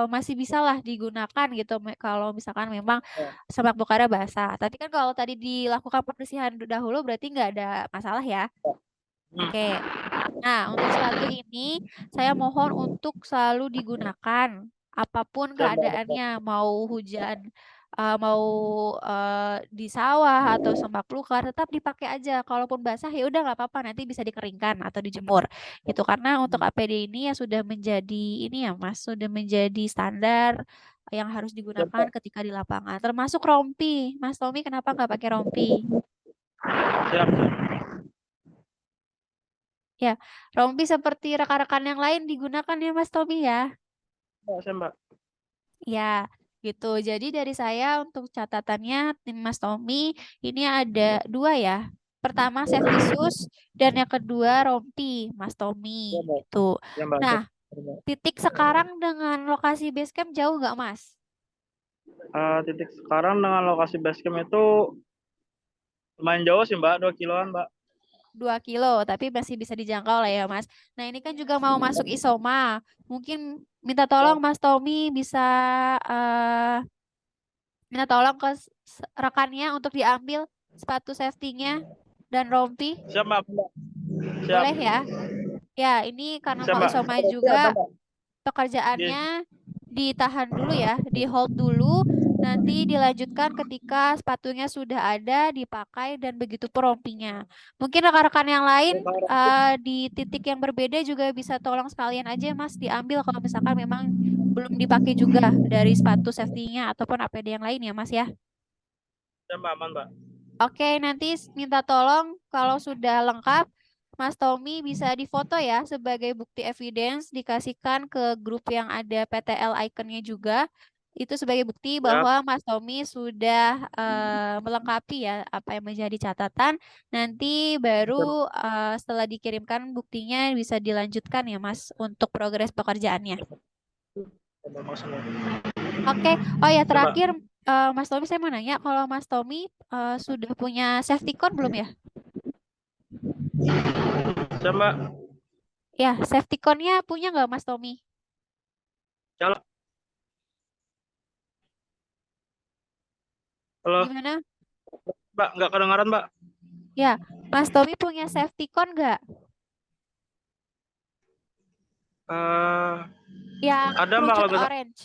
masih bisa lah digunakan gitu kalau misalkan memang semak belukarnya basah. Tapi kan kalau tadi dilakukan pembersihan dahulu berarti nggak ada masalah ya. Oke. Nah, untuk sepatu ini saya mohon untuk selalu digunakan apapun keadaannya, mau hujan, mau di sawah atau semak belukar, tetap dipakai aja. Kalaupun basah ya udah nggak apa-apa, nanti bisa dikeringkan atau dijemur. Gitu karena untuk APD ini ya sudah menjadi ini ya Mas, sudah menjadi standar yang harus digunakan ketika di lapangan. Termasuk rompi. Mas Tommy kenapa nggak pakai rompi? Siap. Ya, rompi seperti rekan-rekan yang lain digunakan ya Mas Tommy ya. Ya, Mbak. Ya, gitu. Jadi dari saya untuk catatannya tim Mas Tommy ini ada dua ya. Pertama safety shoes dan yang kedua rompi Mas Tommy Ya, Mbak. gitu. Ya, Mbak. Nah, titik sekarang dengan lokasi base camp jauh nggak Mas? Titik sekarang dengan lokasi base camp itu lumayan jauh sih Mbak, 2 kiloan Mbak. 2 kilo, tapi masih bisa dijangkau lah ya Mas. Nah ini kan juga mau masuk Isoma. Mungkin minta tolong Mas Tommy bisa minta tolong ke rekannya untuk diambil sepatu safety-nya dan rompi. Siap Mbak. Siap. Boleh ya? Ya, ini karena Siap, mau Mbak. Isoma Rompi juga ada, Mbak? pekerjaannya ditahan dulu ya, di hold dulu, nanti dilanjutkan ketika sepatunya sudah ada, dipakai, dan begitu pun rompinya. Mungkin rekan-rekan yang lain di titik yang berbeda juga bisa tolong sekalian aja Mas diambil kalau misalkan memang belum dipakai juga dari sepatu safety-nya ataupun APD yang lain ya Mas ya. Ya Mbak, aman Mbak. Oke, nanti minta tolong kalau sudah lengkap, Mas Tommy bisa difoto ya sebagai bukti evidence, dikasihkan ke grup yang ada PTL iconnya juga. Itu sebagai bukti bahwa Mas Tommy sudah melengkapi ya apa yang menjadi catatan. Nanti baru setelah dikirimkan buktinya bisa dilanjutkan ya Mas untuk progres pekerjaannya. Oke, oh ya terakhir Mas Tommy saya mau nanya, kalau Mas Tommy sudah punya safety cone belum ya? Ya Mbak, Ya, safety cone-nya punya nggak Mas Tommy? halo. Halo, Gimana? Mbak, nggak kedengaran Mbak. Ya, Mas Tommy punya safety cone nggak? Eh, Yang ada Mbak kerucut kalau nggak orange.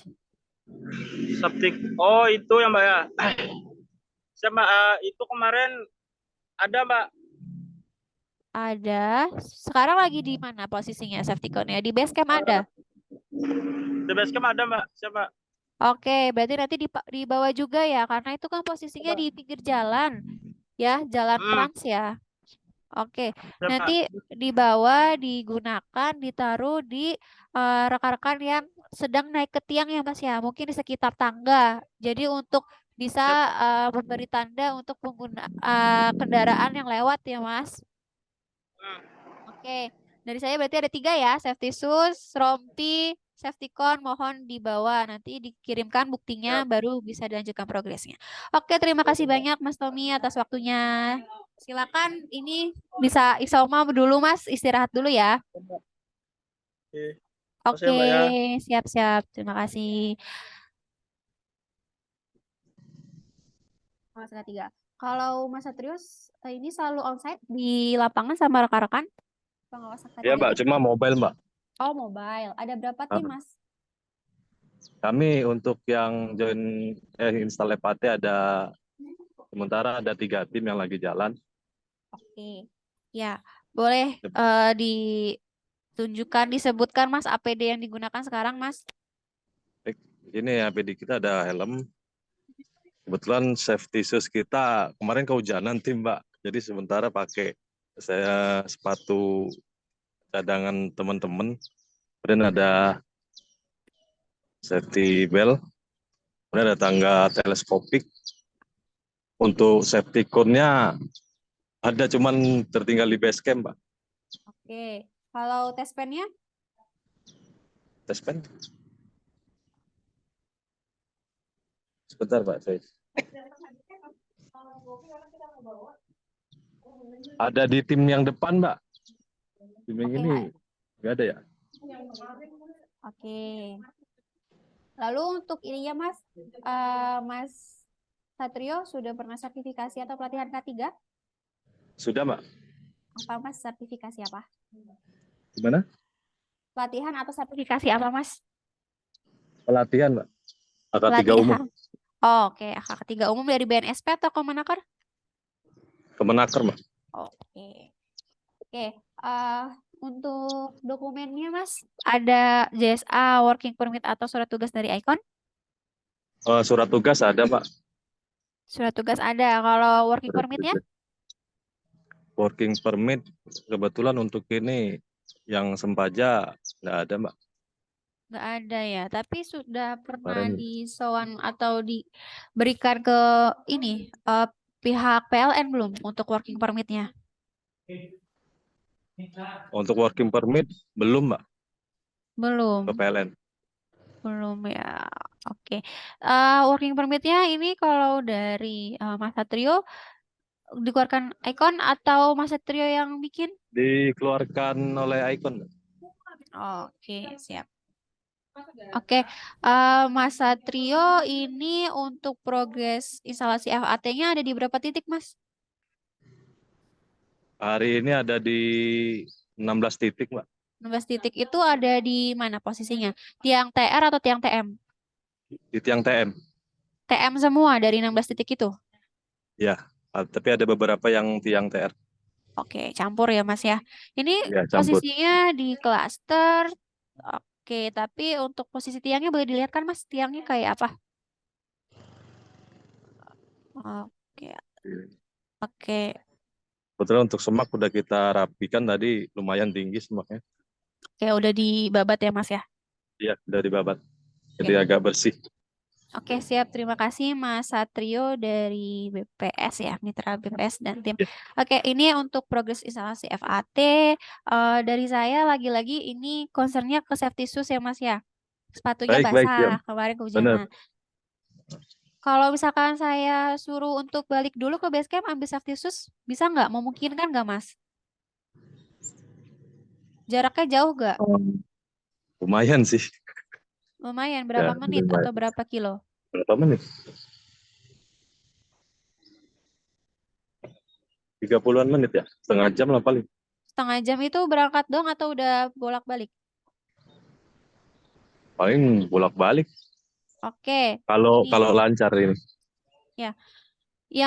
septic. Oh itu ya Mbak ya. Saya Mbak, itu kemarin ada Mbak. Ada. Sekarang lagi di mana posisinya safety cone-nya? Di base camp ada? The base camp ada Mbak. Siapa? Oke, berarti nanti dibawa juga ya, karena itu kan posisinya di pinggir jalan, ya, jalan trans ya. Oke, Siapa? nanti dibawa, digunakan, ditaruh di rekan-rekan yang sedang naik ke tiang ya Mas ya, mungkin di sekitar tangga. Jadi untuk bisa memberi tanda untuk pengguna kendaraan yang lewat ya Mas. Oke, dari saya berarti ada 3 ya, safety shoes, rompi, safety cone, mohon dibawa. Nanti dikirimkan buktinya, baru bisa dilanjutkan progresnya. Oke, terima kasih banyak Mas Tommy atas waktunya. Silakan, ini bisa isoma dulu Mas, istirahat dulu ya. Oke. Oke, Makasih ya, Mbak ya. siap-siap. Terima kasih. Kelas ketiga. Kalau Mas Satrius ini selalu onsite di lapangan sama rekan-rekan pengawas Iya akademi? Mbak, cuma mobile Mbak. Oh, mobile. Ada berapa tim, Mas? Kami untuk yang join install FAT ada sementara ada 3 tim yang lagi jalan. Oke. Ya, boleh ditunjukkan, disebutkan Mas APD yang digunakan sekarang, Mas? Ini APD kita ada helm. Kebetulan safety shoes kita kemarin kehujanan tim Mbak. Jadi sementara pakai saya sepatu cadangan teman-teman. Kemudian ada safety belt. Kemudian ada tangga teleskopik. Untuk safety cone-nya ada cuman tertinggal di base camp Mbak. Oke. Kalau test pen-nya? Test pen. Sebentar Mbak, saya. Ada di tim yang depan Mbak. Tim yang Oke, ini nggak ada ya? Oke. Lalu untuk ininya Mas, Mas Satrio sudah pernah sertifikasi atau pelatihan K3? Sudah Mbak. Apa Mas, sertifikasi apa? Gimana? Pelatihan atau sertifikasi apa Mas? Pelatihan Mbak. AK3 umum. Oh, oke, AK3 umum dari BNSP atau Kemenaker? Kemenaker Mbak. Oke. Oke, untuk dokumennya Mas, ada JSA, working permit atau surat tugas dari Icon? Surat tugas ada Mbak. Surat tugas ada. Kalau working permitnya? Working permit kebetulan untuk ini yang Sempaja nggak ada Mbak. Nggak ada ya, tapi sudah pernah Kemarin. disowan atau diberikan ke ini pihak PLN belum untuk working permitnya? Untuk working permit belum Mbak Belum. ke PLN. Belum ya. Oke. Working permitnya ini kalau dari Mas Satrio dikeluarkan Icon atau Mas Satrio yang bikin? Dikeluarkan oleh Icon. Oke, siap. Oke, Mas Satrio ini untuk progres instalasi FAT-nya ada di berapa titik, Mas? Hari ini ada di 16 titik Mbak. 16 titik itu ada di mana posisinya? Tiang TR atau tiang TM? Di tiang TM. TM semua dari 16 titik itu. Ya, tapi ada beberapa yang tiang TR. Oke, campur ya Mas ya. Ini Ya, campur. posisinya di klaster. Oke, tapi untuk posisi tiangnya boleh dilihat kan Mas? Tiangnya kayak apa? Oke, oke. Kebetulan untuk semak udah kita rapikan tadi, lumayan tinggi semaknya. Oke, udah dibabat ya Mas ya. Iya, udah dibabat. Jadi Oke. agak bersih. Oke, siap. Terima kasih Mas Satrio dari BPS ya, Mitra BPS dan tim. Oke, ini untuk progres instalasi FAT. Dari saya lagi-lagi ini concernnya ke safety shoes ya Mas ya. Sepatunya Baik, ya. basah, kemarin Benar. kehujanan. Kalau misalkan saya suruh untuk balik dulu ke base camp ambil safety shoes, bisa nggak? Memungkinkan nggak Mas? Jaraknya jauh nggak? Lumayan sih. Lumayan, Ya, berapa menit lumayan. atau berapa kilo? Berapa menit? 30-an menit ya? Setengah jam lah paling. Setengah jam itu berangkat dong atau udah bolak-balik? Paling bolak-balik. Oke, Kalau ini lancar ini. ya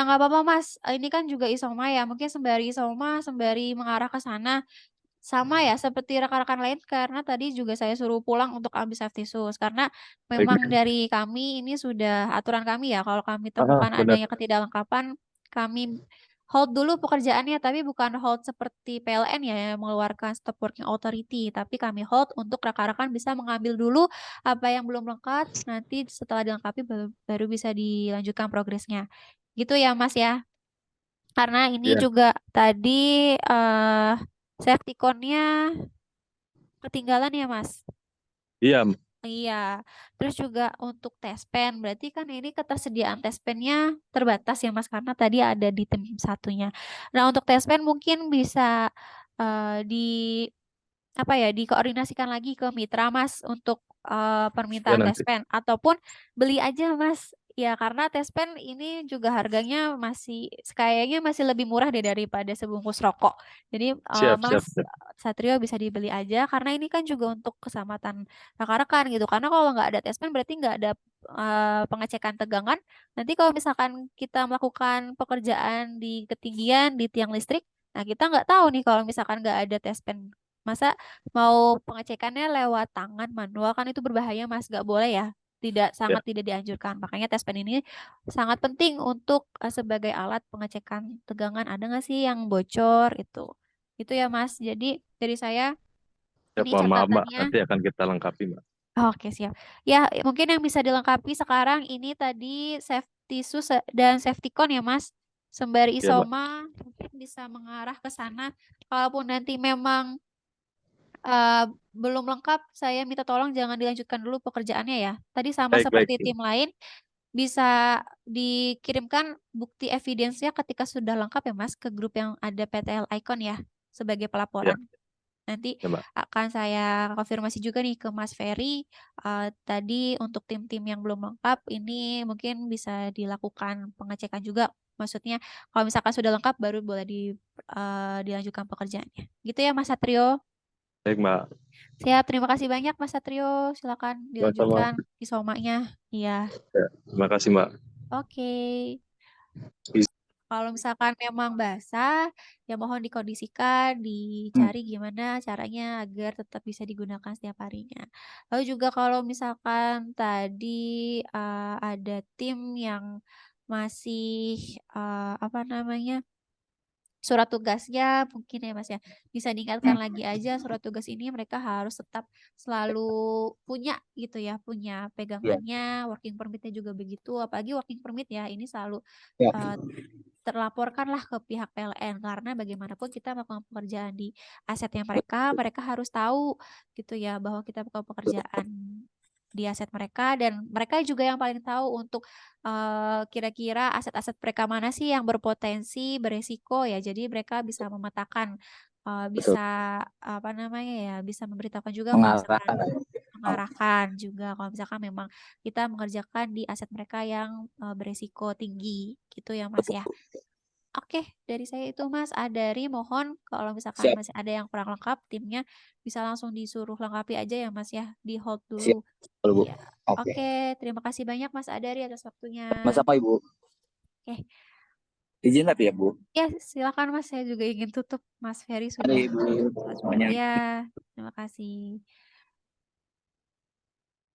nggak apa-apa Mas. Ini kan juga Isoma ya. Mungkin sembari Isoma, sembari mengarah ke sana. Sama ya, seperti rekan-rekan lain karena tadi juga saya suruh pulang untuk ambil safety shoes. Karena Baik. memang dari kami ini sudah aturan kami ya. Kalau kami temukan Benar. adanya ketidaklengkapan, kami hold dulu pekerjaannya. Tapi bukan hold seperti PLN ya, yang mengeluarkan stop working authority. Tapi kami hold untuk rekan-rekan bisa mengambil dulu apa yang belum lengkap. Nanti setelah dilengkapi baru bisa dilanjutkan progresnya. Gitu ya Mas ya. Karena ini Iya. juga tadi safety cone-nya ketinggalan ya Mas. Iya, Iya. Terus juga untuk tes pen, berarti kan ini ketersediaan tes pennya terbatas ya Mas karena tadi ada di tim satunya. Nah untuk tes pen mungkin bisa di apa ya dikoordinasikan lagi ke mitra Mas untuk ya permintaan tes nanti. pen ataupun beli aja Mas. Ya karena tes pen ini juga harganya masih kayaknya masih lebih murah deh daripada sebungkus rokok. Jadi Siap. Mas Satrio bisa dibeli aja karena ini kan juga untuk keselamatan rekan-rekan gitu. Karena kalau nggak ada tes pen berarti nggak ada pengecekan tegangan. Nanti kalau misalkan kita melakukan pekerjaan di ketinggian di tiang listrik, nah kita nggak tahu nih kalau misalkan nggak ada tes pen. Masa mau pengecekannya lewat tangan manual kan itu berbahaya Mas, nggak boleh ya. Sangat tidak dianjurkan. Makanya tes pen ini sangat penting untuk sebagai alat pengecekan tegangan. Ada nggak sih yang bocor itu? Itu ya Mas. Jadi dari saya Ya, ini mohon maaf Mbak, catatannya. nanti akan kita lengkapi Mbak. Oke, siap. Ya, mungkin yang bisa dilengkapi sekarang ini tadi safety shoes dan safety cone ya, Mas. Sembari Ya Mbak. Isoma mungkin bisa mengarah ke sana. Kalaupun nanti memang belum lengkap, saya minta tolong jangan dilanjutkan dulu pekerjaannya ya. Tadi sama Baik. seperti tim lain, bisa dikirimkan bukti evidence-nya ketika sudah lengkap ya, Mas, ke grup yang ada PTL Icon ya, sebagai pelaporan. Nanti Ya Mbak. akan saya konfirmasi juga nih ke Mas Ferry. Tadi untuk tim-tim yang belum lengkap, ini mungkin bisa dilakukan pengecekan juga. Maksudnya kalau misalkan sudah lengkap, baru boleh dilanjutkan pekerjaannya. Gitu ya Mas Satrio. Baik Mbak. Siap, terima kasih banyak Mas Satrio. Silakan Sama-sama. dilanjutkan isomanya. Iya. Ya, terima kasih Mbak. Oke. Is- Kalau misalkan memang basah, ya mohon dikondisikan, dicari gimana caranya agar tetap bisa digunakan setiap harinya. Lalu juga kalau misalkan tadi ada tim yang masih apa namanya surat tugasnya mungkin ya Mas ya bisa diingatkan lagi aja surat tugas ini mereka harus tetap selalu punya gitu ya punya pegangannya working permitnya juga begitu apalagi working permit ya ini selalu uh, terlaporkanlah ke pihak PLN karena bagaimanapun kita melakukan pekerjaan di asetnya mereka harus tahu gitu ya bahwa kita melakukan pekerjaan di aset mereka dan mereka juga yang paling tahu untuk kira-kira aset-aset mereka mana sih yang berpotensi beresiko ya jadi mereka bisa memetakan bisa apa namanya ya bisa memberitahukan juga kalau misalkan mengarahkan juga kalau misalkan memang kita mengerjakan di aset mereka yang beresiko tinggi gitu ya Mas ya. Oke, dari saya itu Mas. Adari mohon kalau misalkan Siap, masih ada yang kurang lengkap, timnya bisa langsung disuruh lengkapi aja ya Mas ya, di hold siap. dulu. Kalau Bu. Iya. Oke. Oke, terima kasih banyak Mas Adari atas waktunya. Sama-sama Ibu. Oke, Izin tapi ya Bu. ya silakan Mas, saya juga ingin tutup. Mas Ferry Ada sudah Ibu. sholat Jumat. Semuanya. Ya, terima kasih.